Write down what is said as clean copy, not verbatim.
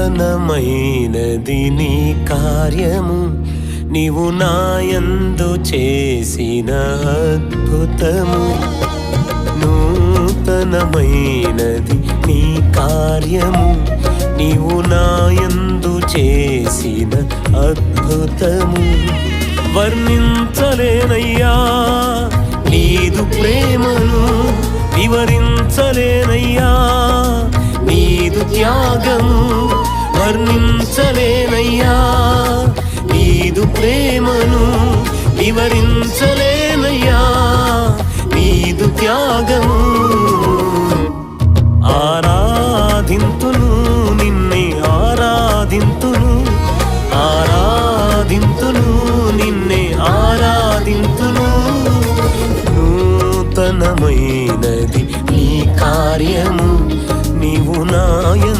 నూతనమైనది నీ కార్యము, నీవు నాయందు చేసిన అద్భుతము. నూతనమైనది నీ కార్యము, నీవు నాయందు చేసిన అద్భుతము. వర్ణించలేనయ్యా నీదు ప్రేమను, వివరించలేనయ్యా నీదు త్యాగము. వర్ణించలేనయ్యా నీదు ప్రేమను, వివరించలేనయ్యా నీదు త్యాగము. ఆరాధింతును నిన్నే ఆరాధింతును, ఆరాధింతును నిన్నే ఆరాధింతును. నూతనమైనది నీ కార్యము, నీవు నాయ